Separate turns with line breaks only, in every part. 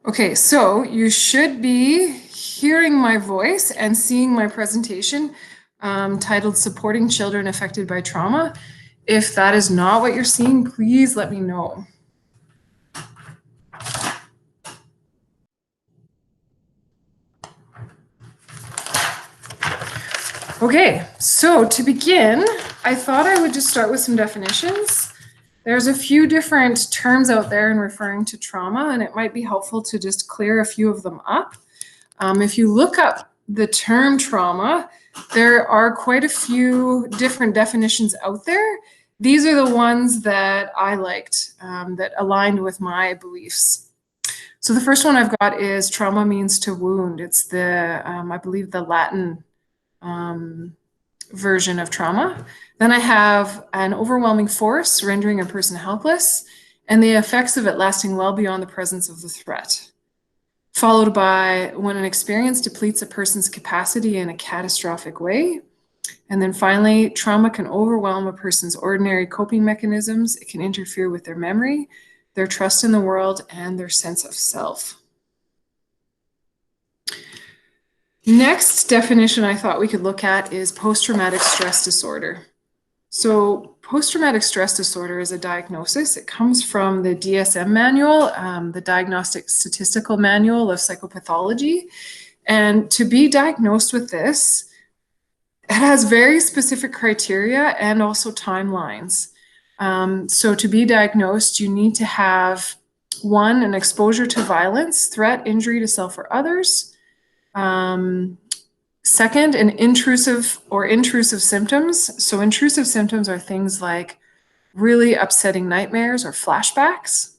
Okay, so you should be hearing my voice and seeing my presentation titled Supporting Children Affected by Trauma. If that is not what you're seeing, please let me know. Okay, so to begin, I thought I would just start with some definitions. There's a few different terms out there in referring to trauma, and it might be helpful to just clear a few of them up. If you look up the term trauma, there are quite a few different definitions out there. These are the ones that I liked, that aligned with my beliefs. So the first one I've got is trauma means to wound. It's the, I believe, the Latin version of trauma. Then I have an overwhelming force rendering a person helpless, and the effects of it lasting well beyond the presence of the threat. Followed by when an experience depletes a person's capacity in a catastrophic way. And then finally, trauma can overwhelm a person's ordinary coping mechanisms. It can interfere with their memory, their trust in the world, and their sense of self. Next definition I thought we could look at is post-traumatic stress disorder. So post-traumatic stress disorder is a diagnosis. It comes from the DSM manual, the Diagnostic Statistical Manual of Psychopathology. And to be diagnosed with this, it has very specific criteria and also timelines. So to be diagnosed, you need to have, one, an exposure to violence, threat, injury to self or others. Second, an intrusive symptoms. So intrusive symptoms are things like really upsetting nightmares or flashbacks.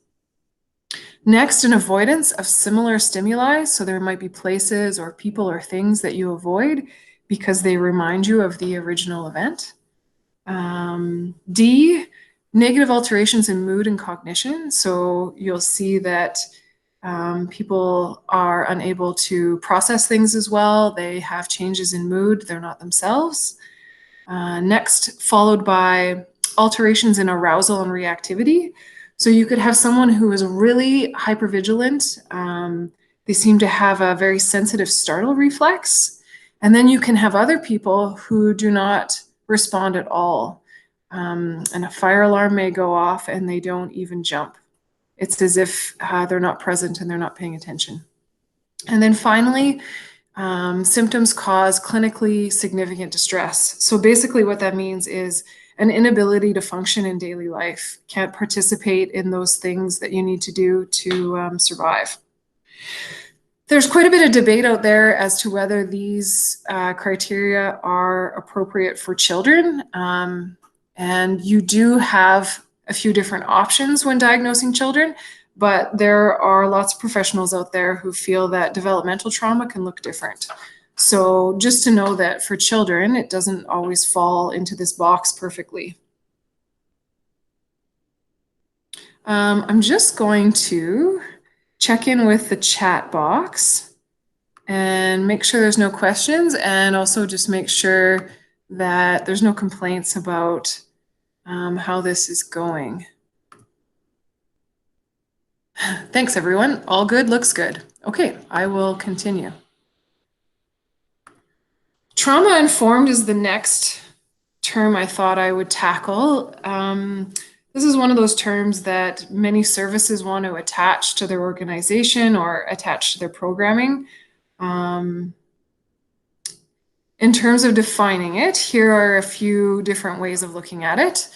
Next, an avoidance of similar stimuli. So there might be places or people or things that you avoid because they remind you of the original event. D, negative alterations in mood and cognition. So you'll see that people are unable to process things as well. They have changes in mood. They're not themselves. Next, followed by alterations in arousal and reactivity. So you could have someone who is really hypervigilant. They seem to have a very sensitive startle reflex. And then you can have other people who do not respond at all. And a fire alarm may go off and they don't even jump. It's as if they're not present and they're not paying attention. And then finally, symptoms cause clinically significant distress. So basically what that means is an inability to function in daily life, can't participate in those things that you need to do to survive. There's quite a bit of debate out there as to whether these criteria are appropriate for children. And you do have a few different options when diagnosing children, but there are lots of professionals out there who feel that developmental trauma can look different. So just to know that for children, it doesn't always fall into this box perfectly. I'm just going to check in with the chat box and make sure there's no questions, and also just make sure that there's no complaints about how this is going. Thanks, everyone. All good, looks good. Okay, I will continue. Trauma-informed is the next term I thought I would tackle. This is one of those terms that many services want to attach to their organization or attach to their programming. In terms of defining it, here are a few different ways of looking at it.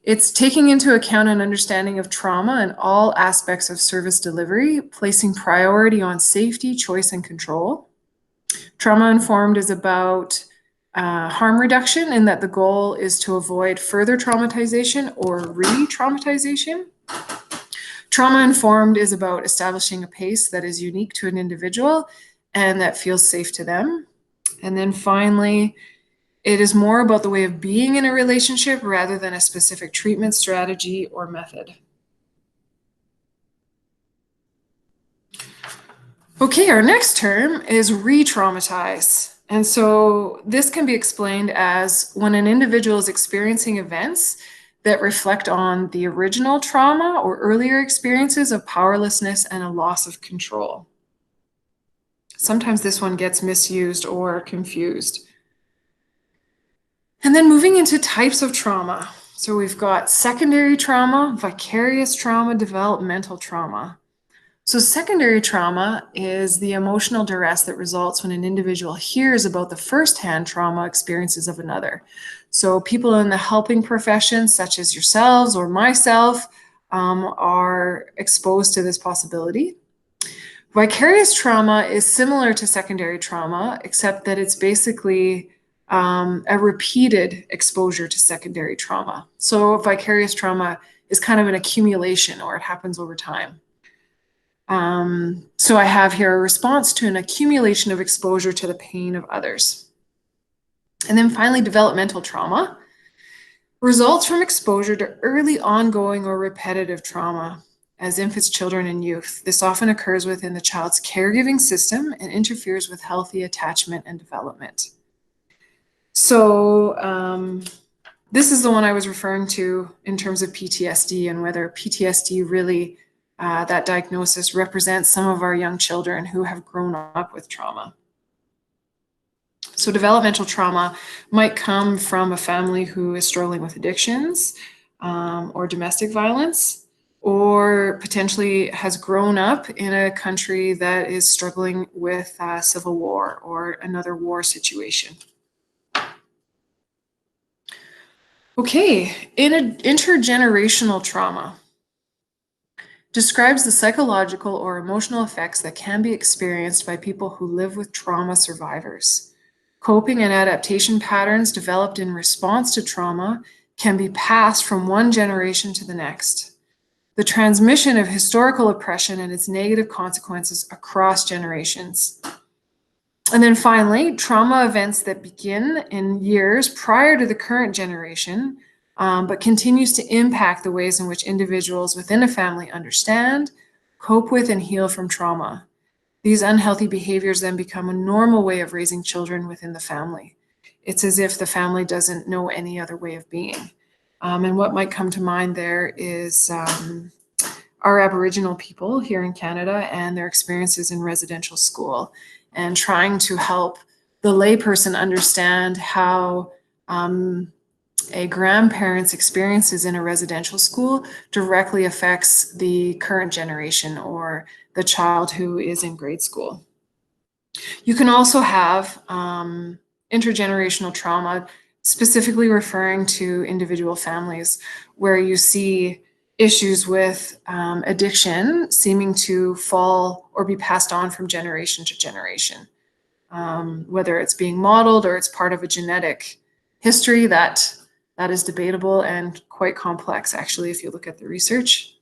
It's taking into account an understanding of trauma in all aspects of service delivery, placing priority on safety, choice, and control. Trauma-informed is about harm reduction, in that the goal is to avoid further traumatization or re-traumatization. Trauma-informed is about establishing a pace that is unique to an individual and that feels safe to them. And then finally, it is more about the way of being in a relationship rather than a specific treatment strategy or method. Okay, our next term is re-traumatize. And so this can be explained as when an individual is experiencing events that reflect on the original trauma or earlier experiences of powerlessness and a loss of control. Sometimes this one gets misused or confused. And then moving into types of trauma. So we've got secondary trauma, vicarious trauma, developmental trauma. So secondary trauma is the emotional duress that results when an individual hears about the firsthand trauma experiences of another. So people in the helping profession, such as yourselves or myself, are exposed to this possibility. Vicarious trauma is similar to secondary trauma, except that it's basically a repeated exposure to secondary trauma. So vicarious trauma is kind of an accumulation, or it happens over time. So I have here a response to an accumulation of exposure to the pain of others. And then finally, developmental trauma results from exposure to early ongoing or repetitive trauma as infants, children, and youth. This often occurs within the child's caregiving system and interferes with healthy attachment and development. So this is the one I was referring to in terms of PTSD, and whether PTSD really, that diagnosis represents some of our young children who have grown up with trauma. So developmental trauma might come from a family who is struggling with addictions or domestic violence, or potentially has grown up in a country that is struggling with civil war or another war situation. Okay, intergenerational trauma describes the psychological or emotional effects that can be experienced by people who live with trauma survivors. Coping and adaptation patterns developed in response to trauma can be passed from one generation to the next. The transmission of historical oppression and its negative consequences across generations. And then finally, trauma events that begin in years prior to the current generation, but continues to impact the ways in which individuals within a family understand, cope with, and heal from trauma. These unhealthy behaviors then become a normal way of raising children within the family. It's as if the family doesn't know any other way of being. And what might come to mind there is our Aboriginal people here in Canada and their experiences in residential school, and trying to help the layperson understand how a grandparent's experiences in a residential school directly affects the current generation or the child who is in grade school. You can also have intergenerational trauma, specifically referring to individual families, where you see issues with addiction seeming to fall or be passed on from generation to generation. Whether it's being modeled or it's part of a genetic history, that is debatable and quite complex, actually, if you look at the research.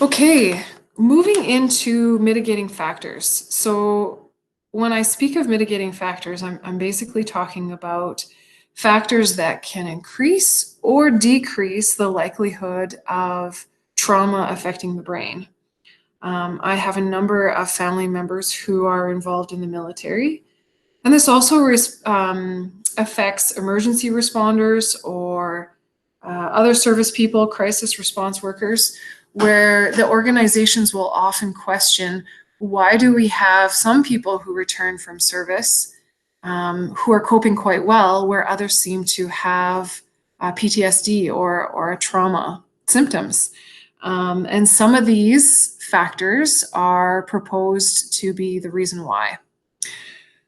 Okay, moving into mitigating factors. So when I speak of mitigating factors, I'm basically talking about factors that can increase or decrease the likelihood of trauma affecting the brain. I have a number of family members who are involved in the military, and this also affects emergency responders or other service people, crisis response workers, where the organizations will often question, why do we have some people who return from service who are coping quite well, where others seem to have PTSD or trauma symptoms? And some of these factors are proposed to be the reason why.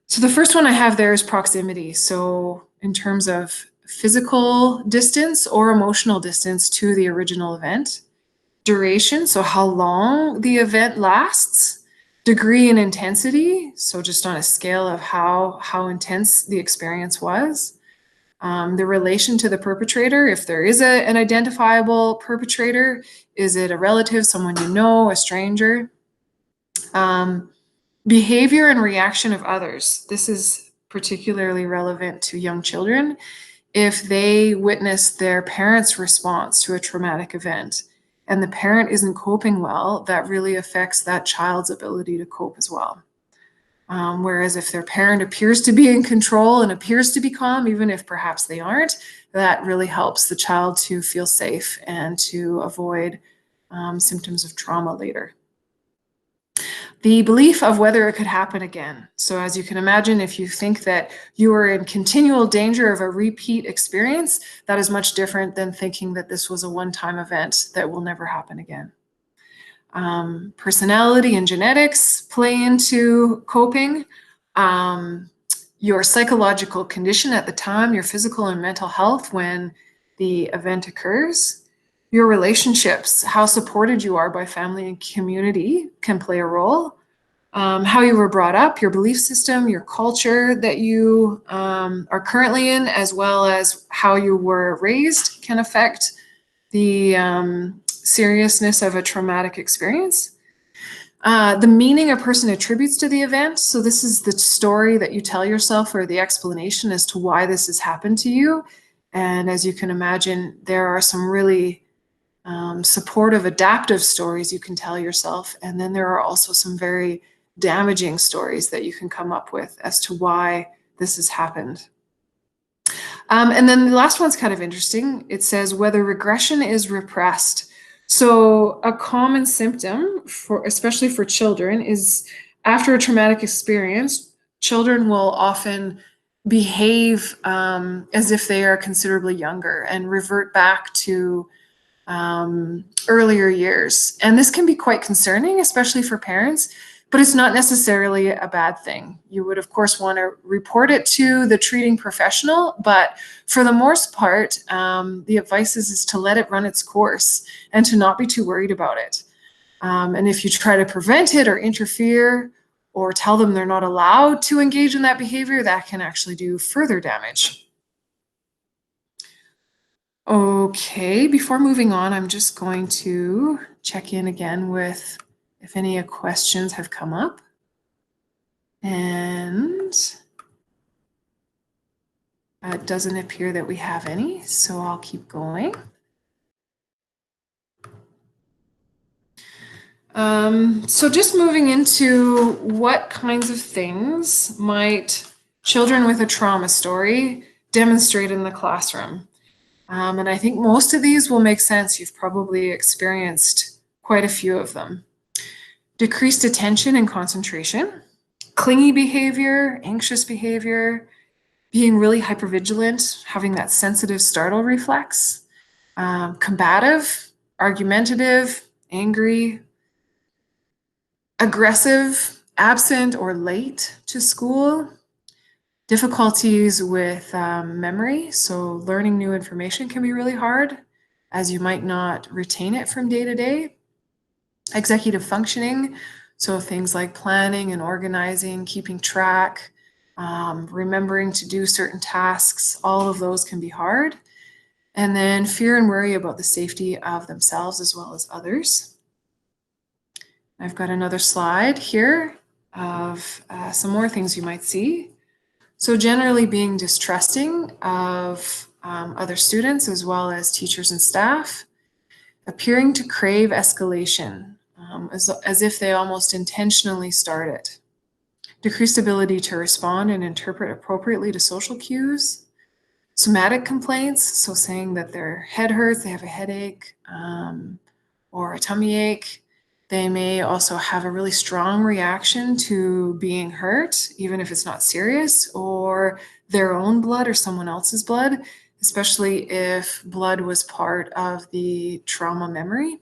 So the first one I have there is proximity. So in terms of physical distance or emotional distance to the original event. Duration, so how long the event lasts. Degree and intensity, so just on a scale of how intense the experience was. The relation to the perpetrator, if there is an identifiable perpetrator, is it a relative, someone you know, a stranger? Behavior and reaction of others. This is particularly relevant to young children. If they witness their parent's response to a traumatic event and the parent isn't coping well, that really affects that child's ability to cope as well. Whereas if their parent appears to be in control and appears to be calm, even if perhaps they aren't, that really helps the child to feel safe and to avoid symptoms of trauma later. The belief of whether it could happen again. So as you can imagine, if you think that you are in continual danger of a repeat experience, that is much different than thinking that this was a one-time event that will never happen again. Personality and genetics play into coping. Your psychological condition at the time, your physical and mental health when the event occurs, your relationships, how supported you are by family and community can play a role. How you were brought up, your belief system, your culture that you are currently in, as well as how you were raised can affect the seriousness of a traumatic experience. The meaning a person attributes to the event. So this is the story that you tell yourself or the explanation as to why this has happened to you. And as you can imagine, there are some really supportive, adaptive stories you can tell yourself. And then there are also some very damaging stories that you can come up with as to why this has happened. And then the last one's kind of interesting. It says whether regression is repressed. So a common symptom, especially for children, is after a traumatic experience, children will often behave as if they are considerably younger and revert back to earlier years. And this can be quite concerning, especially for parents, but it's not necessarily a bad thing. You would, of course, want to report it to the treating professional, but for the most part, the advice is to let it run its course and to not be too worried about it. And if you try to prevent it or interfere or tell them they're not allowed to engage in that behavior, that can actually do further damage. Okay, before moving on, I'm just going to check in again with if any questions have come up. And it doesn't appear that we have any, so I'll keep going. So just moving into what kinds of things might children with a trauma story demonstrate in the classroom. And I think most of these will make sense. You've probably experienced quite a few of them. Decreased attention and concentration, clingy behavior, anxious behavior, being really hypervigilant, having that sensitive startle reflex, combative, argumentative, angry, aggressive, absent or late to school, difficulties with memory. So learning new information can be really hard as you might not retain it from day to day. Executive functioning, so things like planning and organizing, keeping track, remembering to do certain tasks, all of those can be hard. And then fear and worry about the safety of themselves as well as others. I've got another slide here of some more things you might see. So generally being distrusting of other students as well as teachers and staff, appearing to crave escalation, as if they almost intentionally start it. Decreased ability to respond and interpret appropriately to social cues. Somatic complaints, so saying that their head hurts, they have a headache or a tummy ache. They may also have a really strong reaction to being hurt, even if it's not serious, or their own blood or someone else's blood, especially if blood was part of the trauma memory.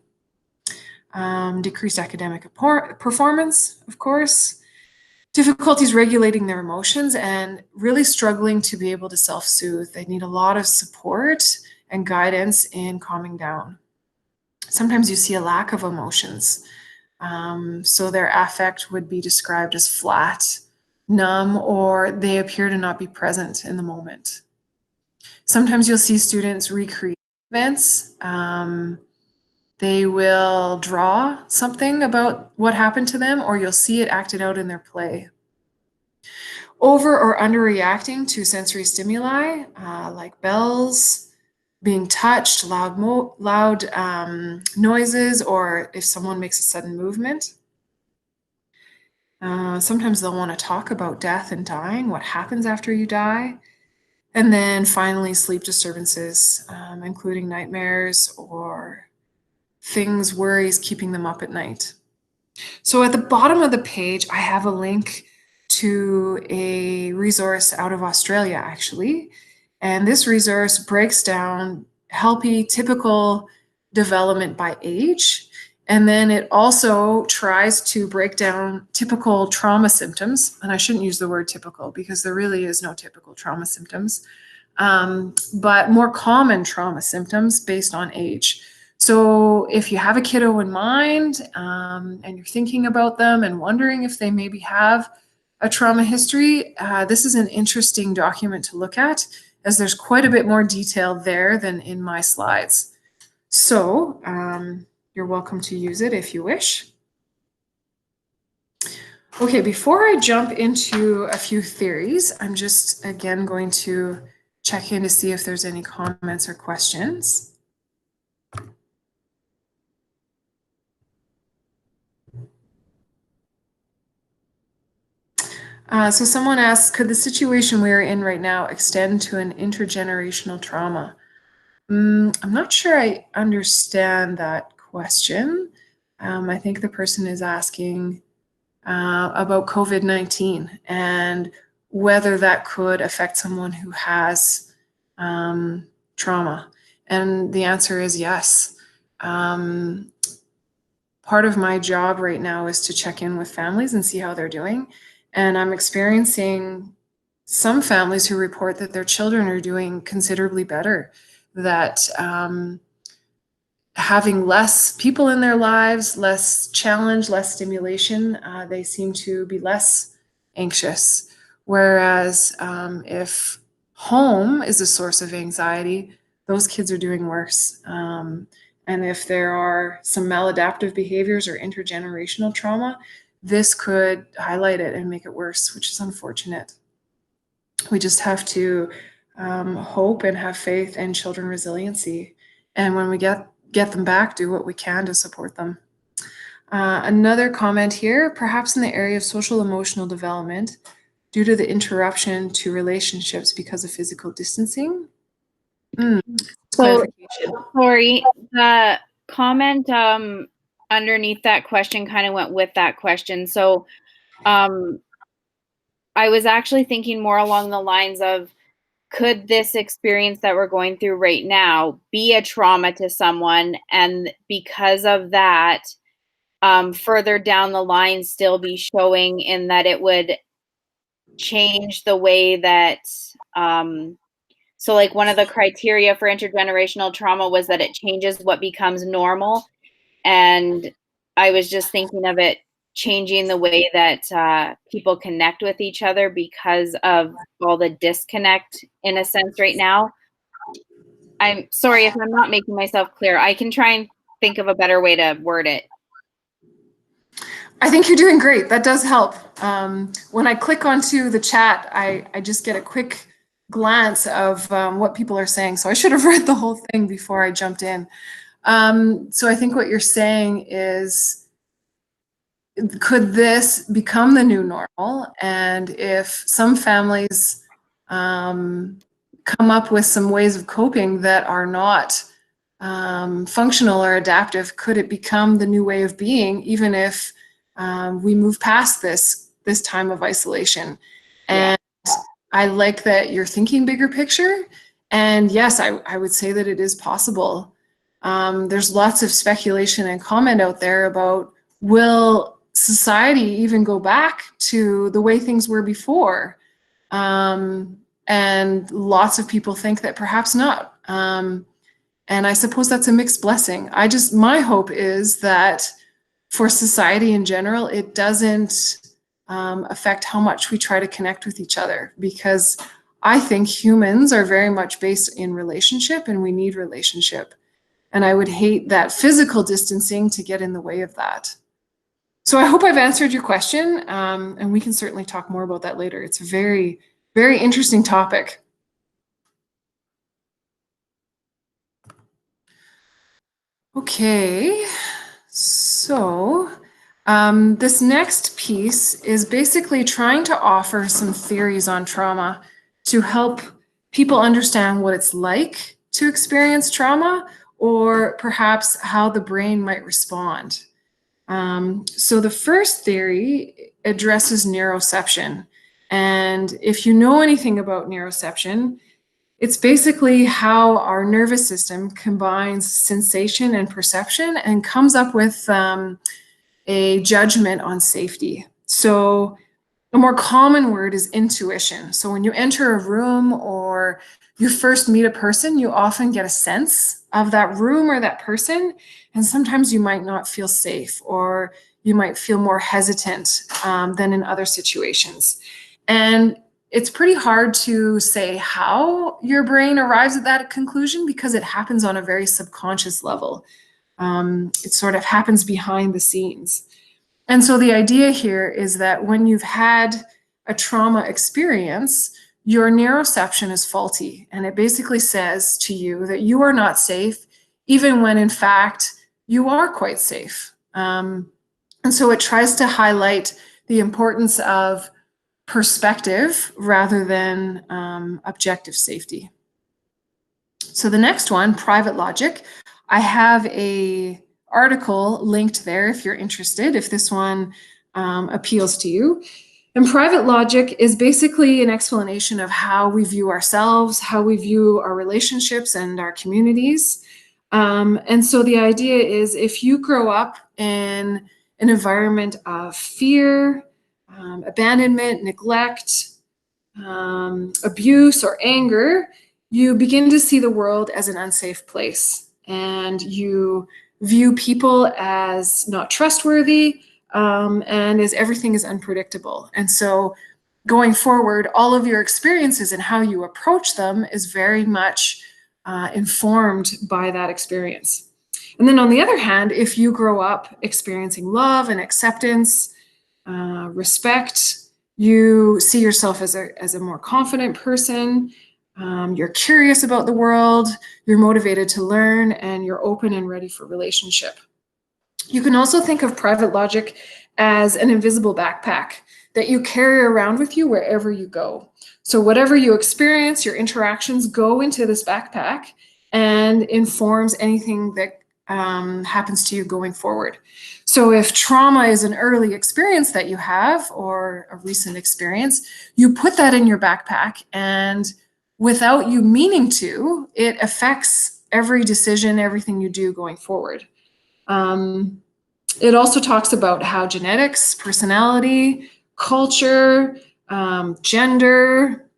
Decreased academic performance, of course. Difficulties regulating their emotions and really struggling to be able to self-soothe. They need a lot of support and guidance in calming down. Sometimes you see a lack of emotions. So their affect would be described as flat, numb, or they appear to not be present in the moment. Sometimes you'll see students recreate events. They will draw something about what happened to them, or you'll see it acted out in their play. Over or underreacting to sensory stimuli, like bells, being touched, loud noises, or if someone makes a sudden movement. Sometimes they'll want to talk about death and dying, what happens after you die. And then finally, sleep disturbances, including nightmares or things, worries keeping them up at night. So at the bottom of the page, I have a link to a resource out of Australia, actually. And this resource breaks down healthy, typical development by age. And then it also tries to break down typical trauma symptoms. And I shouldn't use the word typical because there really is no typical trauma symptoms, but more common trauma symptoms based on age. So if you have a kiddo in mind and you're thinking about them and wondering if they maybe have a trauma history, this is an interesting document to look at, as there's quite a bit more detail there than in my slides. So you're welcome to use it if you wish. Okay, before I jump into a few theories, I'm just again going to check in to see if there's any comments or questions. So someone asks, could the situation we're in right now extend to an intergenerational trauma? I'm not sure I understand that question. I think the person is asking about COVID-19 and whether that could affect someone who has trauma. And the answer is yes. Part of my job right now is to check in with families and see how they're doing. And I'm experiencing some families who report that their children are doing considerably better, that having less people in their lives, less challenge, less stimulation, they seem to be less anxious. Whereas if home is a source of anxiety, those kids are doing worse. And if there are some maladaptive behaviors or intergenerational trauma, this could highlight it and make it worse, which is unfortunate. We just have to hope and have faith in children resiliency. And when we get them back, do what we can to support them. Another comment here, perhaps in the area of social emotional development, due to the interruption to relationships because of physical distancing.
So, sorry, the comment underneath that question kind of went with that question. So I was actually thinking more along the lines of, could this experience that we're going through right now be a trauma to someone, and because of that, further down the line still be showing in that it would change the way that so like one of the criteria for intergenerational trauma was that it changes what becomes normal. And I was just thinking of it changing the way that people connect with each other because of all the disconnect in a sense right now. I'm sorry if I'm not making myself clear. I can try and think of a better way to word it.
I think you're doing great. That does help. When I click onto the chat, I just get a quick glance of what people are saying. So I should have read the whole thing before I jumped in. So I think what you're saying is, could this become the new normal? And if some families come up with some ways of coping that are not functional or adaptive, could it become the new way of being, even if we move past this time of isolation? And I like that you're thinking bigger picture. And yes, I would say that it is possible. There's lots of speculation and comment out there about, will society even go back to the way things were before? And lots of people think that perhaps not. And I suppose that's a mixed blessing. My hope is that for society in general, it doesn't affect how much we try to connect with each other, because I think humans are very much based in relationship, and we need relationship. And I would hate that physical distancing to get in the way of that. So I hope I've answered your question, and we can certainly talk more about that later. It's a very, very interesting topic. Okay, so This next piece is basically trying to offer some theories on trauma to help people understand what it's like to experience trauma, or perhaps how the brain might respond. So the first theory addresses neuroception. And if you know anything about neuroception, it's basically how our nervous system combines sensation and perception and comes up with a judgment on safety. So a more common word is intuition. So when you enter a room or you first meet a person, you often get a sense of that room or that person. And sometimes you might not feel safe, or you might feel more hesitant than in other situations. And it's pretty hard to say how your brain arrives at that conclusion, because it happens on a very subconscious level. It sort of happens behind the scenes. And so the idea here is that when you've had a trauma experience, your neuroception is faulty, and it basically says to you that you are not safe, even when in fact you are quite safe. And so it tries to highlight the importance of perspective rather than objective safety. So the next one, private logic, I have a article linked there if you're interested, if this one appeals to you. And private logic is basically an explanation of how we view ourselves, how we view our relationships and our communities. And so the idea is, if you grow up in an environment of fear, abandonment, neglect, abuse, or anger, you begin to see the world as an unsafe place, and you view people as not trustworthy, and as everything is unpredictable. And so going forward, all of your experiences and how you approach them is very much informed by that experience. And then on the other hand, if you grow up experiencing love and acceptance, respect, you see yourself as a more confident person, you're curious about the world, you're motivated to learn, and you're open and ready for relationship. You can also think of private logic as an invisible backpack that you carry around with you wherever you go. So whatever you experience, your interactions go into this backpack and informs anything that happens to you going forward. So if trauma is an early experience that you have, or a recent experience, you put that in your backpack, and without you meaning to, it affects every decision, everything you do going forward. It also talks about how genetics, personality, culture, gender,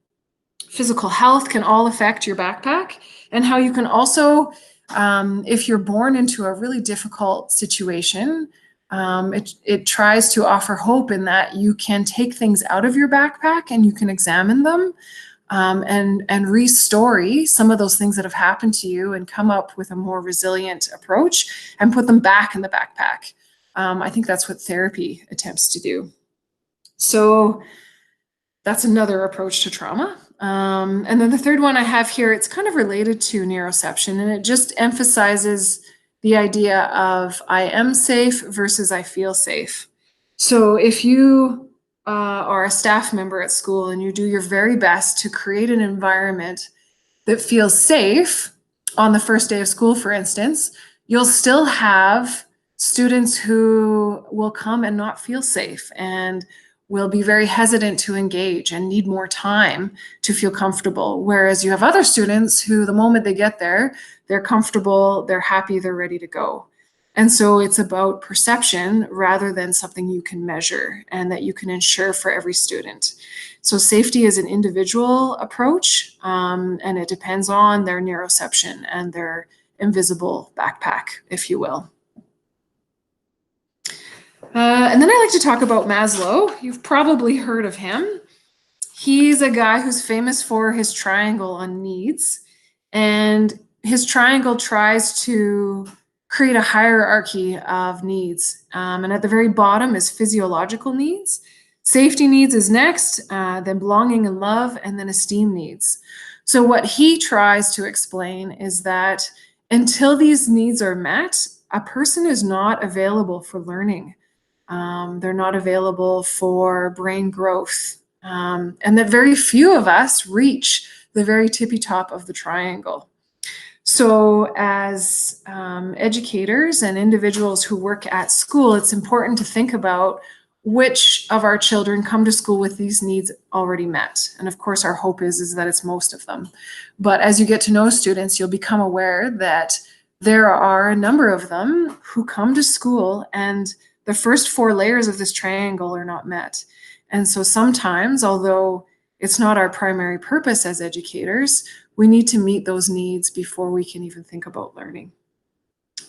physical health can all affect your backpack, and how you can also, if you're born into a really difficult situation, it tries to offer hope in that you can take things out of your backpack and you can examine them, and re-story some of those things that have happened to you, and come up with a more resilient approach and put them back in the backpack. I think that's what therapy attempts to do. So that's another approach to trauma. And then the third one I have here, it's kind of related to neuroception, and it just emphasizes the idea of I am safe versus I feel safe. So if you are a staff member at school and you do your very best to create an environment that feels safe on the first day of school, for instance, you'll still have students who will come and not feel safe, and will be very hesitant to engage and need more time to feel comfortable. Whereas you have other students who, the moment they get there, they're comfortable, they're happy, they're ready to go. And so it's about perception rather than something you can measure and that you can ensure for every student. So safety is an individual approach, and it depends on their neuroception and their invisible backpack, if you will. And then I like to talk about Maslow. You've probably heard of him. He's a guy who's famous for his triangle on needs. And his triangle tries to create a hierarchy of needs. And at the very bottom is physiological needs. Safety needs is next, then belonging and love, and then esteem needs. So what he tries to explain is that until these needs are met, a person is not available for learning. They're not available for brain growth, and that very few of us reach the very tippy top of the triangle. So as educators and individuals who work at school, it's important to think about which of our children come to school with these needs already met. And of course, our hope is that it's most of them. But as you get to know students, you'll become aware that there are a number of them who come to school and the first 4 layers of this triangle are not met. And so sometimes, although it's not our primary purpose as educators, we need to meet those needs before we can even think about learning.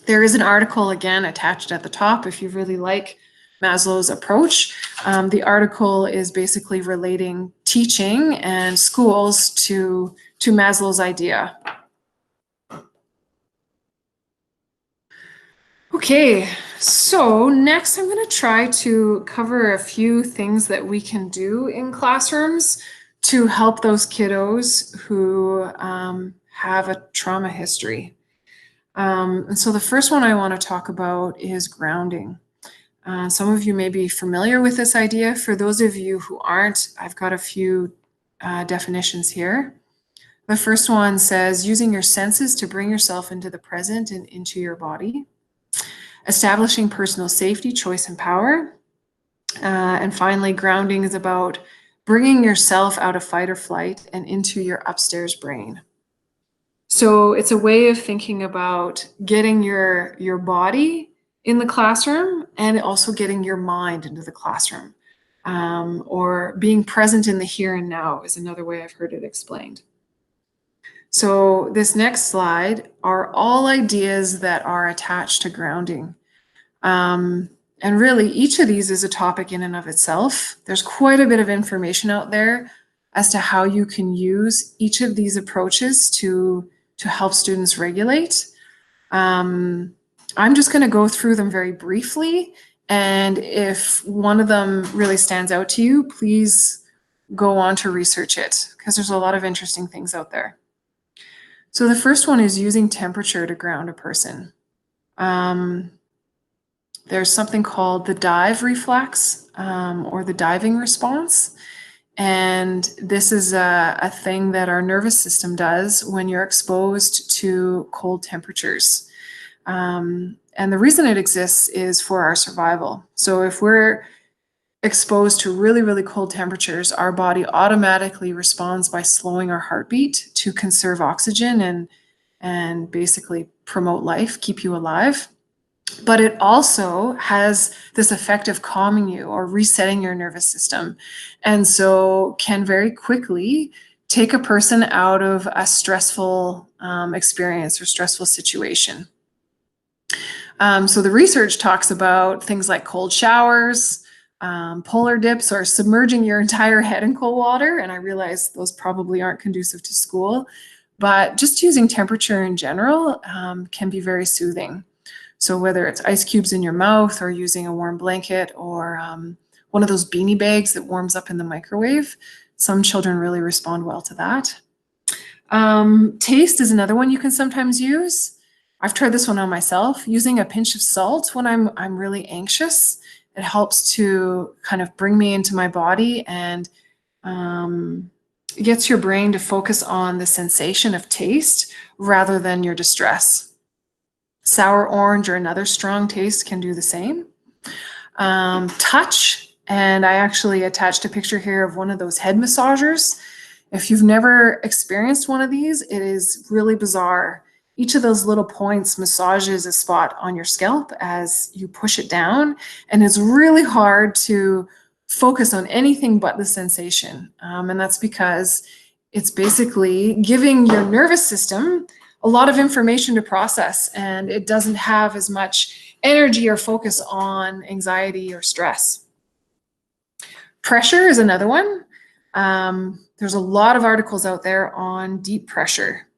There is an article, again, attached at the top if you really like Maslow's approach. The article is basically relating teaching and schools to Maslow's idea. Okay, so next I'm going to try to cover a few things that we can do in classrooms to help those kiddos who have a trauma history. And so the first one I want to talk about is grounding. Some of you may be familiar with this idea. For those of you who aren't, I've got a few definitions here. The first one says using your senses to bring yourself into the present and into your body. Establishing personal safety, choice, and power. And finally, grounding is about bringing yourself out of fight or flight and into your upstairs brain. So it's a way of thinking about getting your body in the classroom and also getting your mind into the classroom. Or being present in the here and now is another way I've heard it explained. So this next slide are all ideas that are attached to grounding. And really, each of these is a topic in and of itself. There's quite a bit of information out there as to how you can use each of these approaches to help students regulate. I'm just going to go through them very briefly. And if one of them really stands out to you, please go on to research it because there's a lot of interesting things out there. So the first one is using temperature to ground a person. There's something called the dive reflex or the diving response. And this is a thing that our nervous system does when you're exposed to cold temperatures. And the reason it exists is for our survival. So if we're exposed to really, really cold temperatures, our body automatically responds by slowing our heartbeat to conserve oxygen and basically promote life, keep you alive. But it also has this effect of calming you or resetting your nervous system. And so can very quickly take a person out of a stressful experience or stressful situation. So the research talks about things like cold showers, polar dips, or submerging your entire head in cold water. And I realize those probably aren't conducive to school, but just using temperature in general can be very soothing. So whether it's ice cubes in your mouth or using a warm blanket or one of those beanie bags that warms up in the microwave, some children really respond well to that. Taste is another one you can sometimes use. I've tried this one on myself, using a pinch of salt when I'm really anxious. It helps to kind of bring me into my body and gets your brain to focus on the sensation of taste rather than your distress. Sour orange or another strong taste can do the same. Touch, and I actually attached a picture here of one of those head massagers. If you've never experienced one of these, it is really bizarre. Each of those little points massages a spot on your scalp as you push it down, and it's really hard to focus on anything but the sensation. And that's because it's basically giving your nervous system a lot of information to process, and it doesn't have as much energy or focus on anxiety or stress. Pressure is another one. There's a lot of articles out there on deep pressure.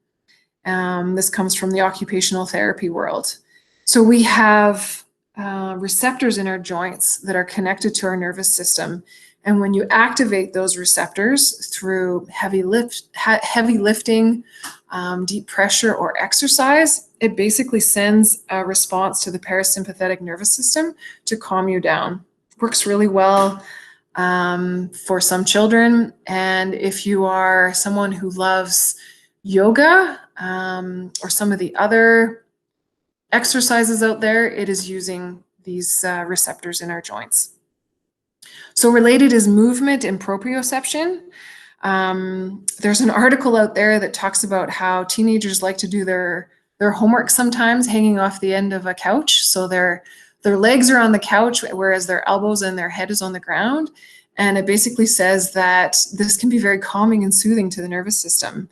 This comes from the occupational therapy world. So we have receptors in our joints that are connected to our nervous system. And when you activate those receptors through heavy lifting, deep pressure, or exercise, it basically sends a response to the parasympathetic nervous system to calm you down. works really well for some children. And if you are someone who loves yoga or some of the other exercises out there, it is using these receptors in our joints. So related is movement and proprioception. There's an article out there that talks about how teenagers like to do their homework sometimes hanging off the end of a couch. So their legs are on the couch, whereas their elbows and their head is on the ground. And it basically says that this can be very calming and soothing to the nervous system.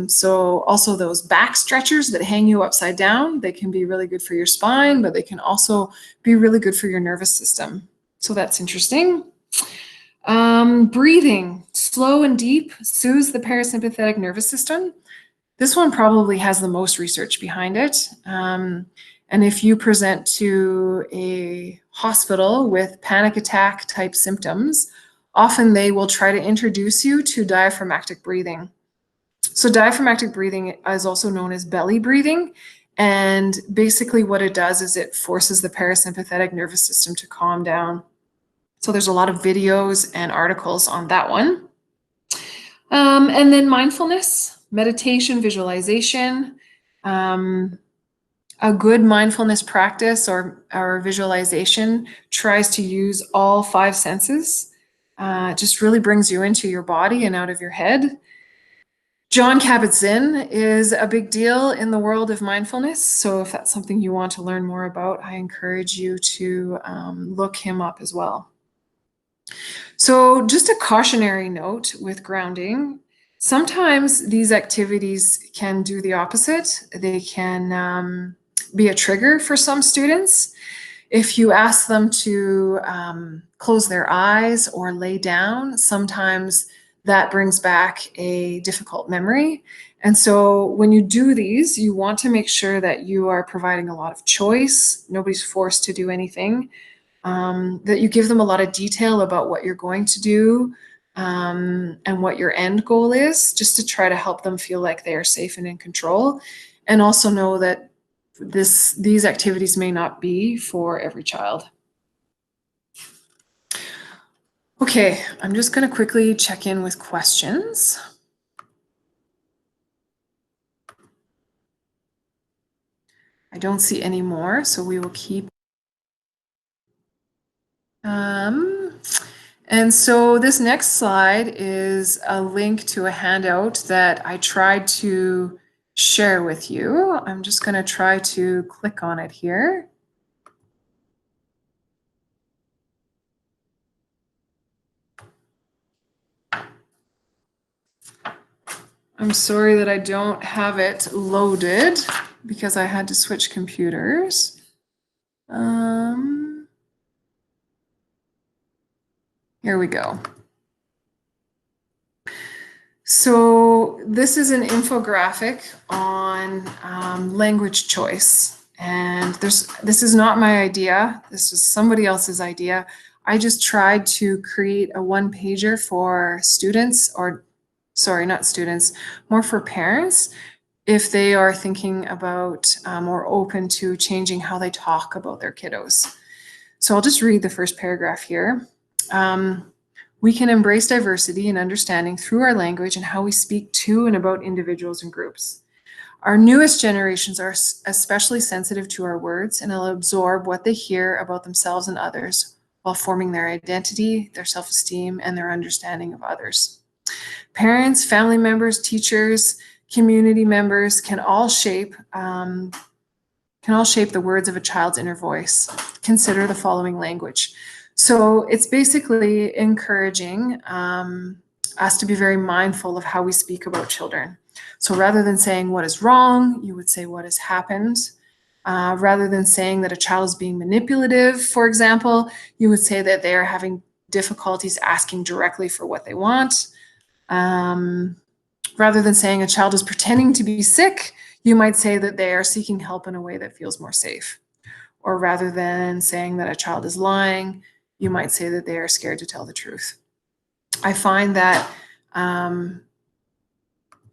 So also those back stretchers that hang you upside down, they can be really good for your spine, but they can also be really good for your nervous system. So that's interesting. Breathing, slow and deep, soothes the parasympathetic nervous system. This one probably has the most research behind it. And if you present to a hospital with panic attack type symptoms, often they will try to introduce you to diaphragmatic breathing. So diaphragmatic breathing is also known as belly breathing. And basically what it does is it forces the parasympathetic nervous system to calm down. So there's a lot of videos and articles on that one. And then mindfulness, meditation, visualization. A good mindfulness practice or visualization tries to use all 5 senses. Just really brings you into your body and out of your head. Jon Kabat-Zinn is a big deal in the world of mindfulness. So if that's something you want to learn more about, I encourage you to look him up as well. So just a cautionary note with grounding. Sometimes these activities can do the opposite. They can be a trigger for some students. If you ask them to close their eyes or lay down, sometimes that brings back a difficult memory. And so when you do these, you want to make sure that you are providing a lot of choice. Nobody's forced to do anything. That you give them a lot of detail about what you're going to do and what your end goal is, just to try to help them feel like they are safe and in control. And also know that these activities may not be for every child. Okay, I'm just going to quickly check in with questions. I don't see any more, so we will keep. And so this next slide is a link to a handout that I tried to share with you. I'm just going to try to click on it here. I'm sorry that I don't have it loaded because I had to switch computers. Here we go. So this is an infographic on language choice. And this is not my idea. This was somebody else's idea. I just tried to create a one-pager for students, or sorry, not students, more for parents, if they are thinking about or open to changing how they talk about their kiddos. So I'll just read the first paragraph here. We can embrace diversity and understanding through our language and how we speak to and about individuals and groups. Our newest generations are especially sensitive to our words and will absorb what they hear about themselves and others while forming their identity, their self-esteem, and their understanding of others. Parents, family members, teachers, community members can all shape the words of a child's inner voice. Consider the following language. So it's basically encouraging us to be very mindful of how we speak about children. So rather than saying what is wrong, you would say what has happened. Rather than saying that a child is being manipulative, for example, you would say that they are having difficulties asking directly for what they want. Rather than saying a child is pretending to be sick, you might say that they are seeking help in a way that feels more safe. Or rather than saying that a child is lying, you might say that they are scared to tell the truth. I find that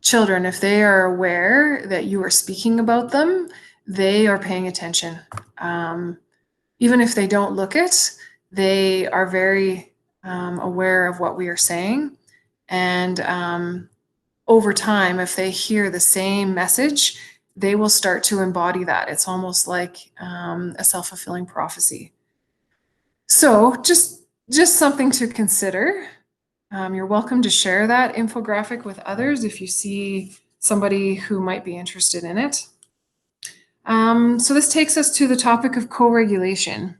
children, if they are aware that you are speaking about them, they are paying attention. Even if they don't look it, they are very aware of what we are saying. And over time, if they hear the same message, they will start to embody that. It's almost like a self-fulfilling prophecy. So just something to consider. You're welcome to share that infographic with others if you see somebody who might be interested in it. So this takes us to the topic of co-regulation.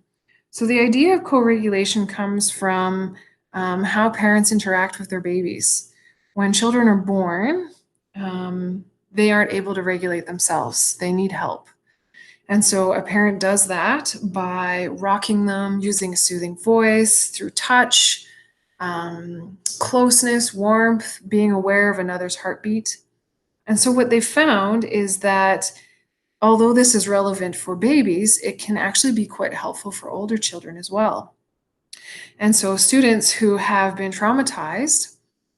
So the idea of co-regulation comes from how parents interact with their babies. When children are born, they aren't able to regulate themselves. They need help. And so a parent does that by rocking them, using a soothing voice, through touch, closeness, warmth, being aware of another's heartbeat. And so what they found is that although this is relevant for babies, it can actually be quite helpful for older children as well. And so students who have been traumatized,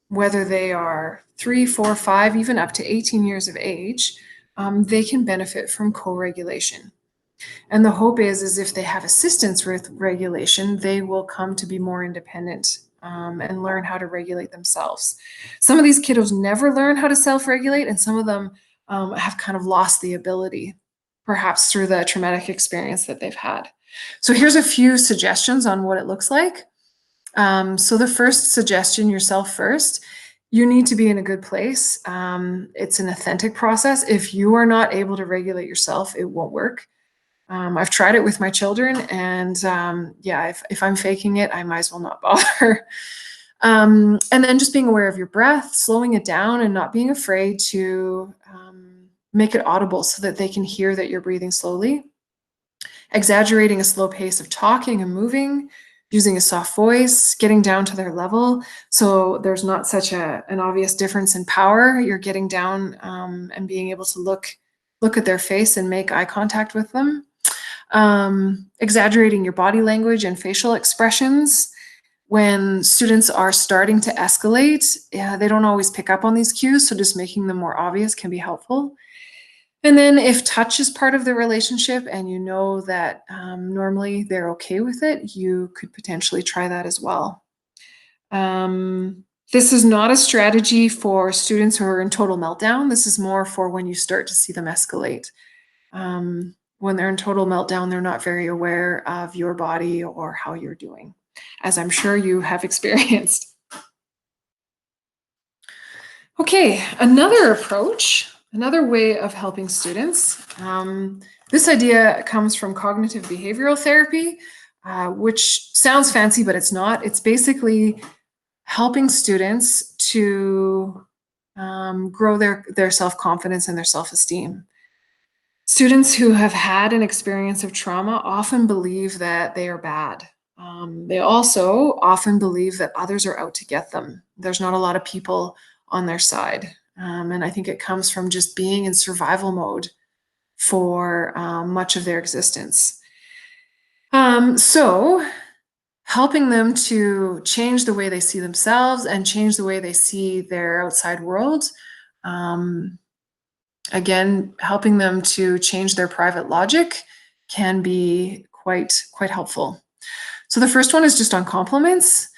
whether they are 3, 4, 5, even up to 18 years of age, they can benefit from co-regulation. And the hope is if they have assistance with regulation, they will come to be more independent and learn how to regulate themselves. Some of these kiddos never learn how to self-regulate, and some of them have kind of lost the ability, perhaps through the traumatic experience that they've had. So here's a few suggestions on what it looks like. So the first suggestion, yourself first. You need to be in a good place. It's an authentic process. If you are not able to regulate yourself, it won't work. I've tried it with my children, and yeah, if I'm faking it, I might as well not bother. And then just being aware of your breath, slowing it down, and not being afraid to make it audible so that they can hear that you're breathing slowly. Exaggerating a slow pace of talking and moving, using a soft voice, getting down to their level. So there's not such an obvious difference in power. You're getting down and being able to look at their face and make eye contact with them. Exaggerating your body language and facial expressions. When students are starting to escalate, they don't always pick up on these cues, so just making them more obvious can be helpful. And then if touch is part of the relationship and you know that normally they're okay with it, you could potentially try that as well. This is not a strategy for students who are in total meltdown. This is more for when you start to see them escalate. When they're in total meltdown, they're not very aware of your body or how you're doing, as I'm sure you have experienced. Okay, another approach, another way of helping students. This idea comes from cognitive behavioral therapy, which sounds fancy, but it's not. It's basically helping students to grow their self-confidence and their self-esteem. Students who have had an experience of trauma often believe that they are bad. They also often believe that others are out to get them. There's not a lot of people on their side. And I think it comes from just being in survival mode for much of their existence. So helping them to change the way they see themselves and change the way they see their outside world. Again, helping them to change their private logic can be quite helpful. So the first one is just on compliments.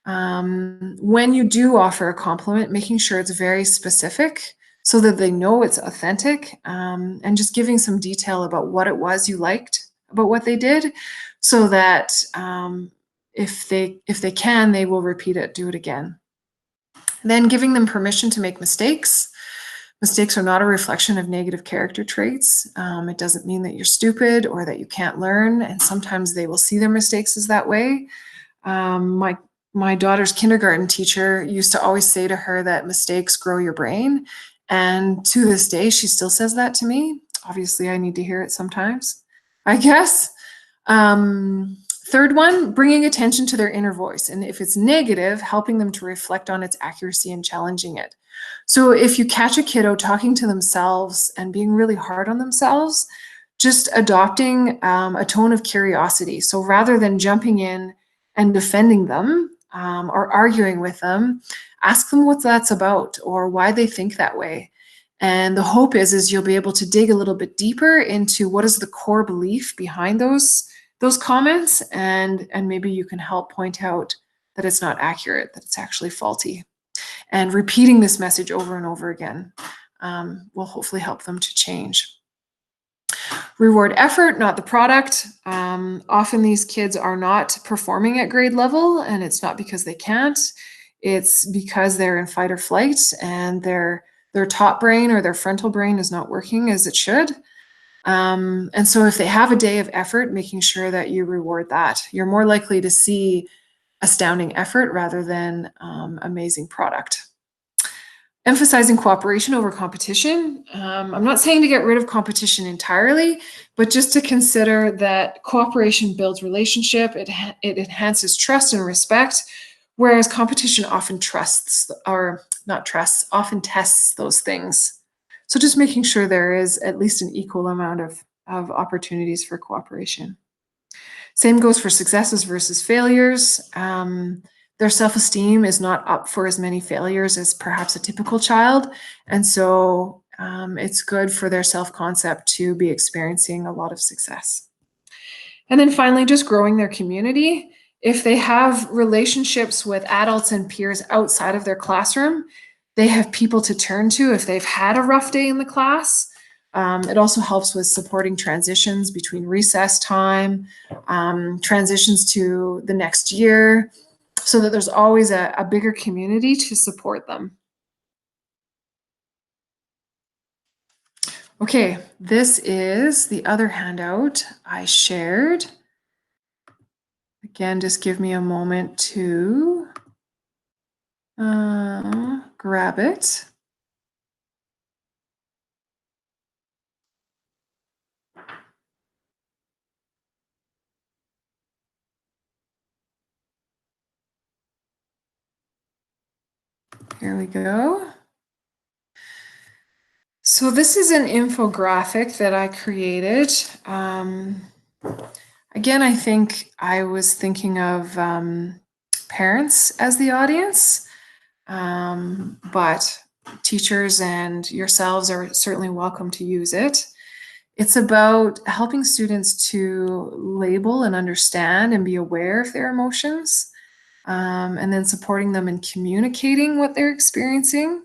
When you do offer a compliment, making sure it's very specific so that they know it's authentic, and just giving some detail about what it was you liked about what they did, so that if they can, they will repeat it, do it again. Then giving them permission to make mistakes. Mistakes are not a reflection of negative character traits. It doesn't mean that you're stupid or that you can't learn, and sometimes they will see their mistakes as that way. My daughter's kindergarten teacher used to always say to her that mistakes grow your brain, and to this day she still says that to me. Obviously, I need to hear it sometimes, I guess. Third one, bringing attention to their inner voice, and if it's negative, helping them to reflect on its accuracy and challenging it. So if you catch a kiddo talking to themselves and being really hard on themselves, just adopting a tone of curiosity. So rather than jumping in and defending them or arguing with them, ask them what that's about or why they think that way. And the hope is you'll be able to dig a little bit deeper into what is the core belief behind those those comments, and maybe you can help point out that it's not accurate, that it's actually faulty. And repeating this message over and over again will hopefully help them to change. Reward effort, not the product. Often these kids are not performing at grade level, and it's not because they can't. It's because they're in fight or flight, and their top brain or their frontal brain is not working as it should. And so if they have a day of effort, making sure that you reward that, you're more likely to see astounding effort rather than amazing product. Emphasizing cooperation over competition. I'm not saying to get rid of competition entirely, but just to consider that cooperation builds relationship, it enhances trust and respect, whereas competition often often tests those things. So just making sure there is at least an equal amount of opportunities for cooperation. Same goes for successes versus failures. Their self-esteem is not up for as many failures as perhaps a typical child. And so it's good for their self-concept to be experiencing a lot of success. And then finally, just growing their community. If they have relationships with adults and peers outside of their classroom, they have people to turn to if they've had a rough day in the class. It also helps with supporting transitions between recess time, transitions to the next year, so that there's always a bigger community to support them. Okay, this is the other handout I shared. Again, just give me a moment to grab it. Here we go. So this is an infographic that I created. Again, I think I was thinking of parents as the audience, but teachers and yourselves are certainly welcome to use it. It's about helping students to label and understand and be aware of their emotions, and then supporting them in communicating what they're experiencing,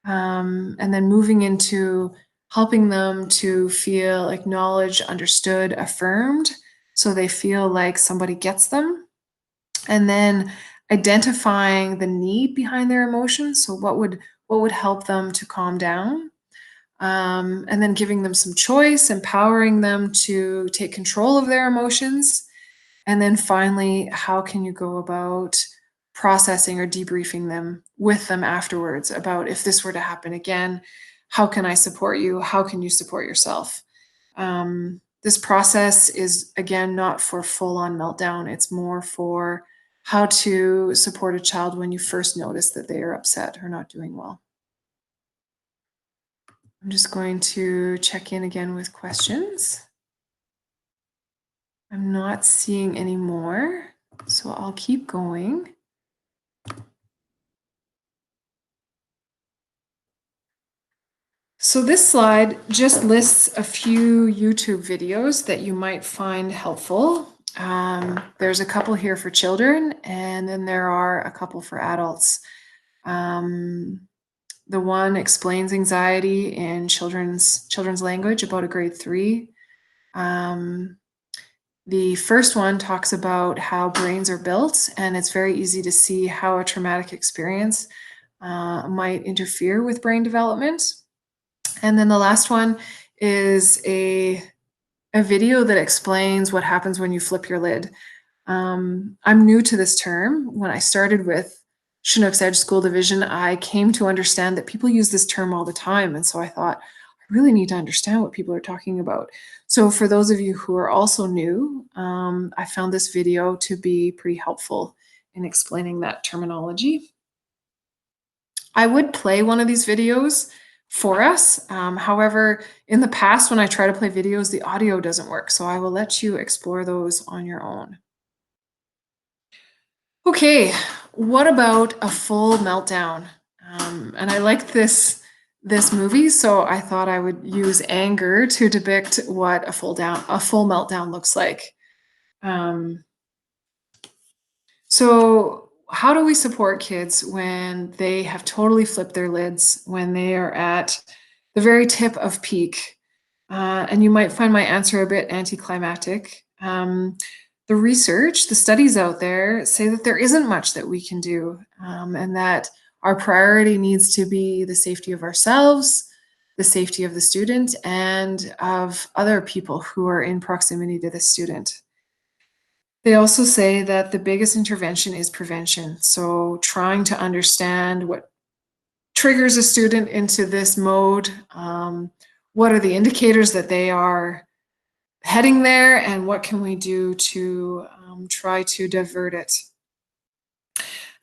and then moving into helping them to feel acknowledged, understood, affirmed, so they feel like somebody gets them. And then identifying the need behind their emotions. So what would help them to calm down? And then giving them some choice, empowering them to take control of their emotions. And then finally, how can you go about processing or debriefing them with them afterwards about if this were to happen again, how can I support you? How can you support yourself? This process is, again, not for full-on meltdown. It's more for how to support a child when you first notice that they are upset or not doing well. I'm just going to check in again with questions. I'm not seeing any more, so I'll keep going. So this slide just lists a few YouTube videos that you might find helpful. There's a couple here for children, and then there are a couple for adults. The one explains anxiety in children's language, about a grade 3. The first one talks about how brains are built, and it's very easy to see how a traumatic experience might interfere with brain development. And then the last one is a video that explains what happens when you flip your lid. I'm new to this term. When I started with Chinook's Edge School Division, I came to understand that people use this term all the time. And so I thought, I really need to understand what people are talking about. So for those of you who are also new, I found this video to be pretty helpful in explaining that terminology. I would play one of these videos for us. However, in the past, when I try to play videos, the audio doesn't work. So I will let you explore those on your own. Okay, what about a full meltdown? And I liked this movie, so I thought I would use anger to depict what a full meltdown looks like. So how do we support kids when they have totally flipped their lids, when they are at the very tip of peak? And you might find my answer a bit anticlimactic. The research, the studies out there say that there isn't much that we can do, and that our priority needs to be the safety of ourselves, the safety of the student, and of other people who are in proximity to the student. They also say that the biggest intervention is prevention. So trying to understand what triggers a student into this mode, what are the indicators that they are heading there, and what can we do to try to divert it.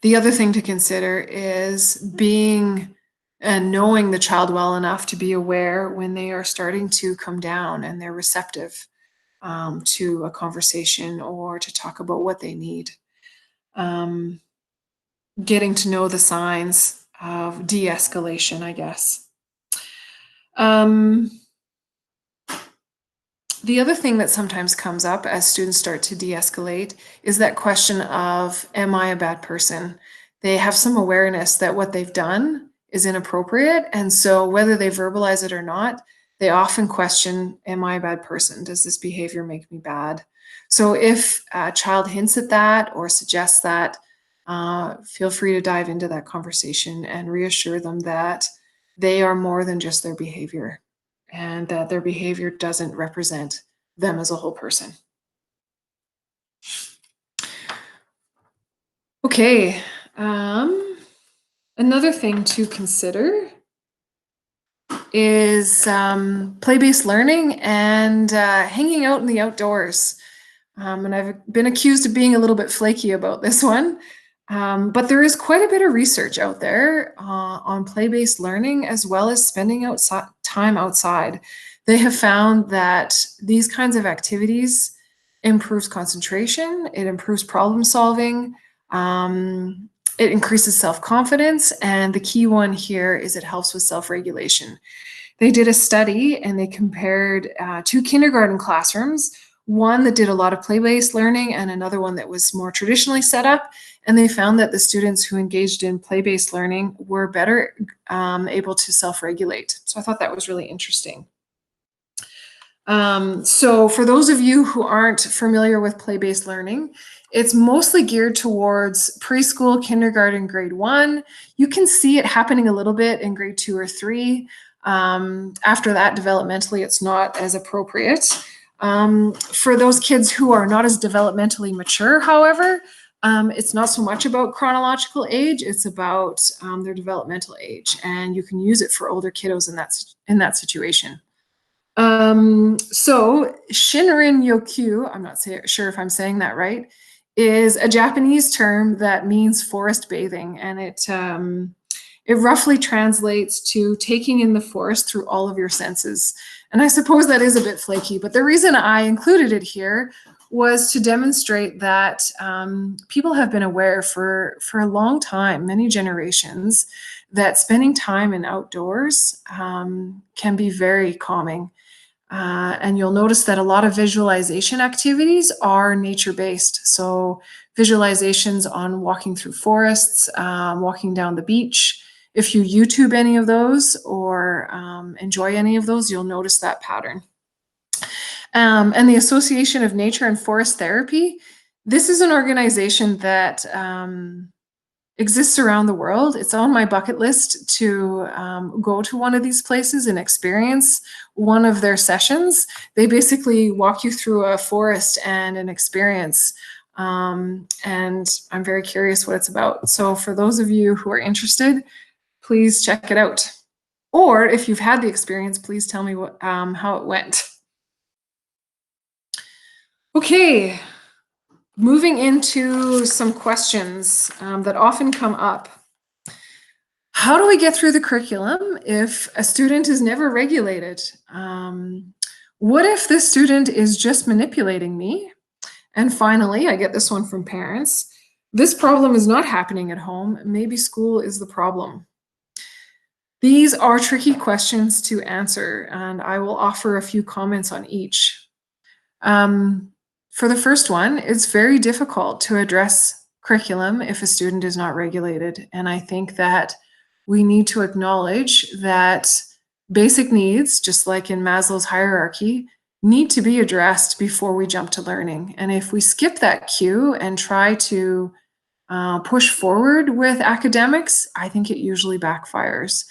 The other thing to consider is being and knowing the child well enough to be aware when they are starting to come down and they're receptive to a conversation or to talk about what they need. Getting to know the signs of de-escalation, I guess. The other thing that sometimes comes up as students start to de-escalate is that question of, am I a bad person? They have some awareness that what they've done is inappropriate, and so whether they verbalize it or not, they often question, am I a bad person? Does this behavior make me bad? So if a child hints at that or suggests that, feel free to dive into that conversation and reassure them that they are more than just their behavior, and that their behavior doesn't represent them as a whole person. Okay, another thing to consider is play-based learning and hanging out in the outdoors. And I've been accused of being a little bit flaky about this one, but there is quite a bit of research out there on play-based learning as well as spending time outside. They have found that these kinds of activities improves concentration, it improves problem solving, it increases self-confidence, and the key one here is it helps with self-regulation. They did a study and they compared two kindergarten classrooms, one that did a lot of play-based learning and another one that was more traditionally set up. And they found that the students who engaged in play-based learning were better able to self-regulate. So I thought that was really interesting. So for those of you who aren't familiar with play-based learning, it's mostly geared towards preschool, kindergarten, grade 1. You can see it happening a little bit in grade 2 or 3. After that, developmentally, it's not as appropriate. For those kids who are not as developmentally mature, however, it's not so much about chronological age, it's about their developmental age, and you can use it for older kiddos in that situation. So Shinrin Yokyu, I'm not sure if I'm saying that right, is a Japanese term that means forest bathing, and it roughly translates to taking in the forest through all of your senses. And I suppose that is a bit flaky, but the reason I included it here was to demonstrate that people have been aware for a long time, many generations, that spending time in outdoors can be very calming. And you'll notice that a lot of visualization activities are nature-based. So visualizations on walking through forests, walking down the beach. If you YouTube any of those or enjoy any of those, you'll notice that pattern. And the Association of Nature and Forest Therapy, this is an organization that exists around the world. It's on my bucket list to go to one of these places and experience one of their sessions. They basically walk you through a forest and an experience. And I'm very curious what it's about. So for those of you who are interested, please check it out. Or if you've had the experience, please tell me how it went. Okay. Moving into some questions that often come up. How do we get through the curriculum if a student is never regulated? What if this student is just manipulating me? And finally, I get this one from parents. This problem is not happening at home. Maybe school is the problem. These are tricky questions to answer, and I will offer a few comments on each. For the first one, it's very difficult to address curriculum if a student is not regulated. And I think that we need to acknowledge that basic needs, just like in Maslow's hierarchy, need to be addressed before we jump to learning. And if we skip that cue and try to push forward with academics, I think it usually backfires.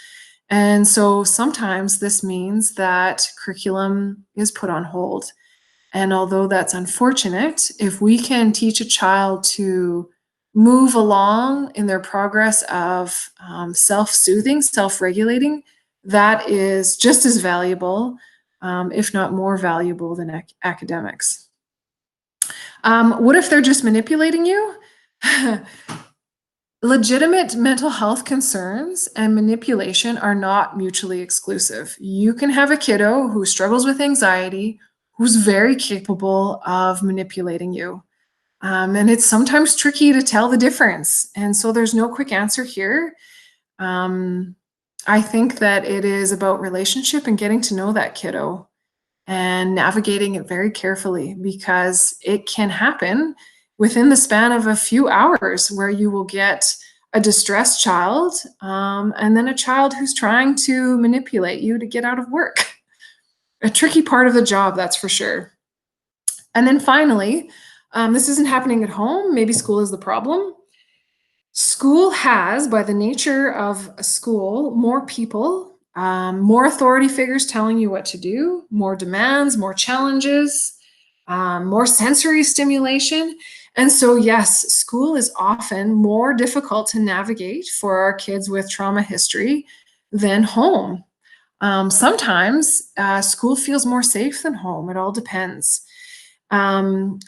And so sometimes this means that curriculum is put on hold. And although that's unfortunate, if we can teach a child to move along in their progress of self-soothing, self-regulating, that is just as valuable, if not more valuable than academics. What if they're just manipulating you? Legitimate mental health concerns and manipulation are not mutually exclusive. You can have a kiddo who struggles with anxiety, who's very capable of manipulating you. And it's sometimes tricky to tell the difference. And so there's no quick answer here. I think that it is about relationship and getting to know that kiddo and navigating it very carefully, because it can happen within the span of a few hours where you will get a distressed child and then a child who's trying to manipulate you to get out of work. A tricky part of the job, that's for sure. And then finally, this isn't happening at home. Maybe school is the problem. School has, by the nature of a school, more people, more authority figures telling you what to do, more demands, more challenges, more sensory stimulation. And so, yes, school is often more difficult to navigate for our kids with trauma history than home. Sometimes school feels more safe than home. It all depends.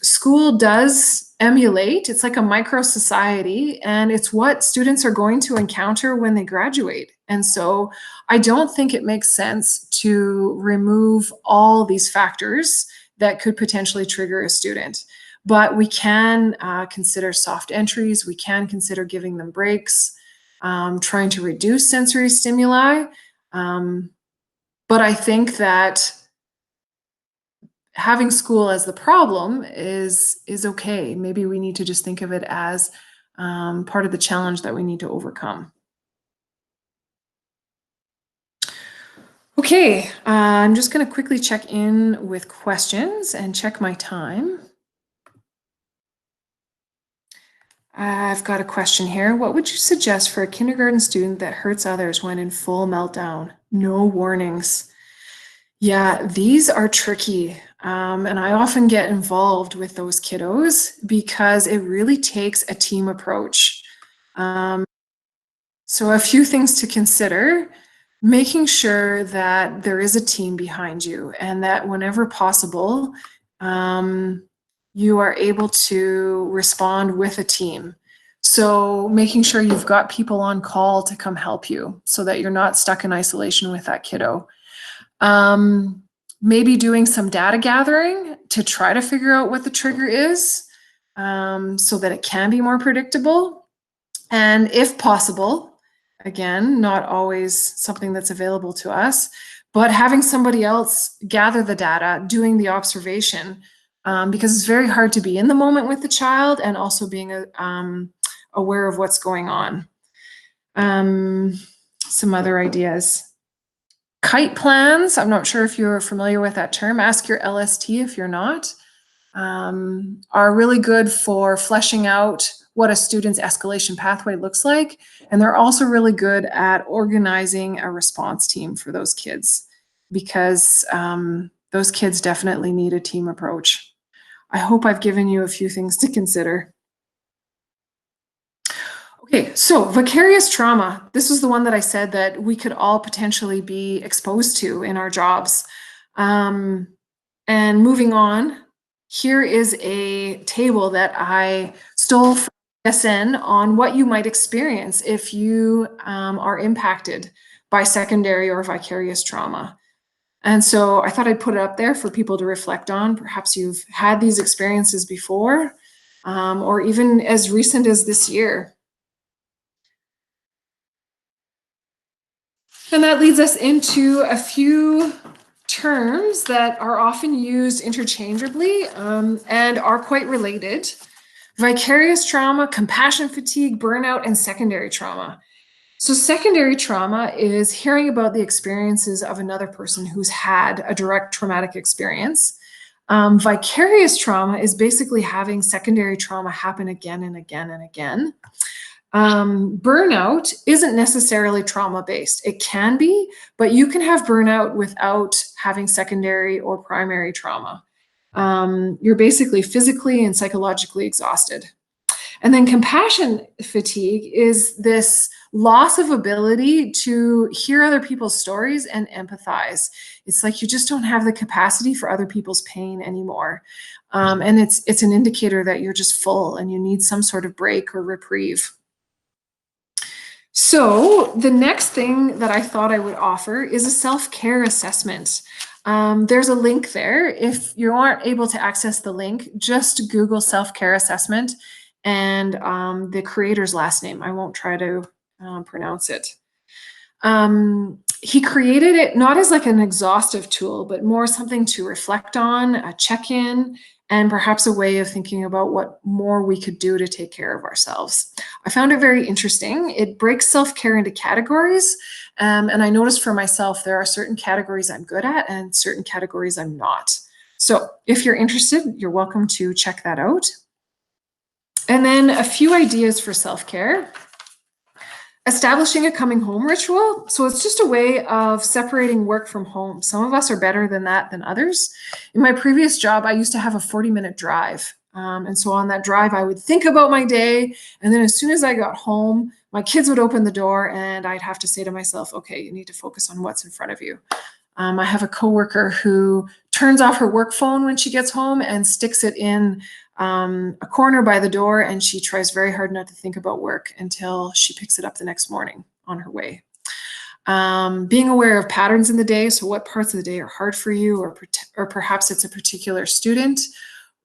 School does emulate, it's like a micro society, and it's what students are going to encounter when they graduate. And so I don't think it makes sense to remove all these factors that could potentially trigger a student. But we can consider soft entries, we can consider giving them breaks, trying to reduce sensory stimuli. But I think that having school as the problem is okay. Maybe we need to just think of it as part of the challenge that we need to overcome. Okay, I'm just going to quickly check in with questions and check my time. I've got a question here. What would you suggest for a kindergarten student that hurts others when in full meltdown? No warnings. Yeah, these are tricky. And I often get involved with those kiddos because it really takes a team approach. So a few things to consider: making sure that there is a team behind you and that whenever possible, you are able to respond with a team. So making sure you've got people on call to come help you so that you're not stuck in isolation with that kiddo. Maybe doing some data gathering to try to figure out what the trigger is, so that it can be more predictable. And if possible, again, not always something that's available to us, but having somebody else gather the data, doing the observation, because it's very hard to be in the moment with the child and also being aware of what's going on. Some other ideas. Kite plans, I'm not sure if you're familiar with that term. Ask your LST if you're not. Are really good for fleshing out what a student's escalation pathway looks like. And they're also really good at organizing a response team for those kids, because those kids definitely need a team approach. I hope I've given you a few things to consider. Okay, so vicarious trauma. This is the one that I said that we could all potentially be exposed to in our jobs. And moving on, here is a table that I stole from SN on what you might experience if you are impacted by secondary or vicarious trauma. And so I thought I'd put it up there for people to reflect on. Perhaps you've had these experiences before, or even as recent as this year. And that leads us into a few terms that are often used interchangeably and are quite related: vicarious trauma, compassion fatigue, burnout, and secondary trauma. So secondary trauma is hearing about the experiences of another person who's had a direct traumatic experience. Vicarious trauma is basically having secondary trauma happen again and again and again. Burnout isn't necessarily trauma-based. It can be, but you can have burnout without having secondary or primary trauma. You're basically physically and psychologically exhausted. And then compassion fatigue is this loss of ability to hear other people's stories and empathize. It's like you just don't have the capacity for other people's pain anymore. And it's an indicator that you're just full and you need some sort of break or reprieve. So the next thing that I thought I would offer is a self-care assessment. There's a link there. If you aren't able to access the link, just Google self-care assessment and the creator's last name. I won't try to pronounce it. He created it not as like an exhaustive tool, but more something to reflect on, a check-in, and perhaps a way of thinking about what more we could do to take care of ourselves. I found it very interesting. It breaks self-care into categories. And I noticed for myself, there are certain categories I'm good at and certain categories I'm not. So if you're interested, you're welcome to check that out. And then a few ideas for self-care. Establishing a coming home ritual. So it's just a way of separating work from home. Some of us are better than that than others. In my previous job, I used to have a 40-minute drive. And so on that drive, I would think about my day. And then as soon as I got home, my kids would open the door and I'd have to say to myself, okay, you need to focus on what's in front of you. I have a coworker who turns off her work phone when she gets home and sticks it in a corner by the door, and she tries very hard not to think about work until she picks it up the next morning on her way. Being aware of patterns in the day, so what parts of the day are hard for you, or perhaps it's a particular student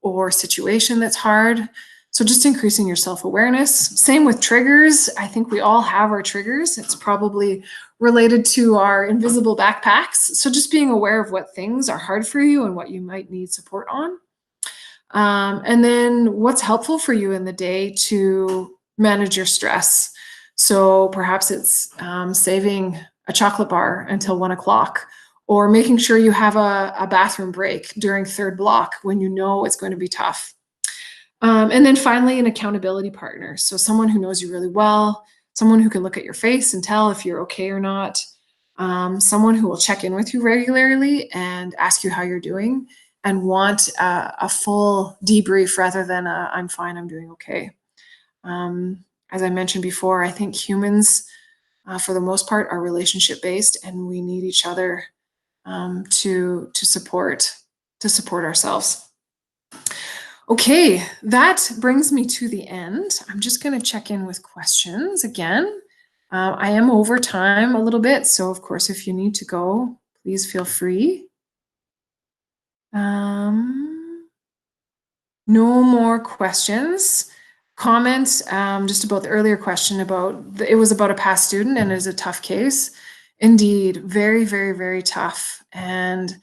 or situation that's hard. So just increasing your self-awareness. Same with triggers. I think we all have our triggers. It's probably related to our invisible backpacks. So just being aware of what things are hard for you and what you might need support on. And then what's helpful for you in the day to manage your stress. So perhaps it's saving a chocolate bar until 1 o'clock, or making sure you have a bathroom break during third block when you know it's going to be tough. And then finally, an accountability partner. So someone who knows you really well, someone who can look at your face and tell if you're okay or not, someone who will check in with you regularly and ask you how you're doing, and want a full debrief rather than I'm fine, I'm doing okay. As I mentioned before, I think humans, for the most part, are relationship-based, and we need each other to support ourselves. Okay, that brings me to the end. I'm just going to check in with questions again. I am over time a little bit, so of course, if you need to go, please feel free. No more questions. Comments just about the earlier question about it was about a past student and is a tough case. Indeed, very, very, very tough. And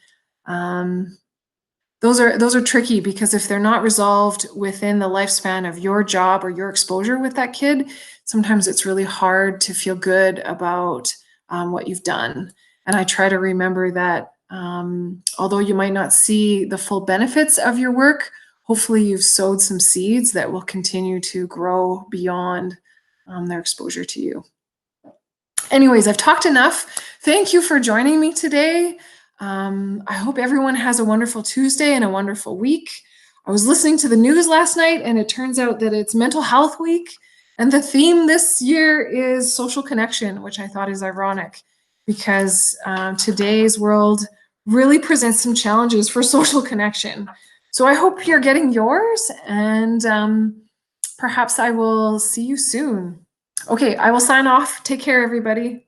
those are tricky, because if they're not resolved within the lifespan of your job or your exposure with that kid, sometimes it's really hard to feel good about what you've done. And I try to remember that although you might not see the full benefits of your work, hopefully you've sowed some seeds that will continue to grow beyond their exposure to you. Anyways, I've talked enough. Thank you for joining me today. I hope everyone has a wonderful Tuesday and a wonderful week. I was listening to the news last night, and it turns out that it's Mental Health Week, and the theme this year is social connection, which I thought is ironic, because today's world really presents some challenges for social connection. So I hope you're getting yours, and perhaps I will see you soon. Okay, I will sign off. Take care, everybody.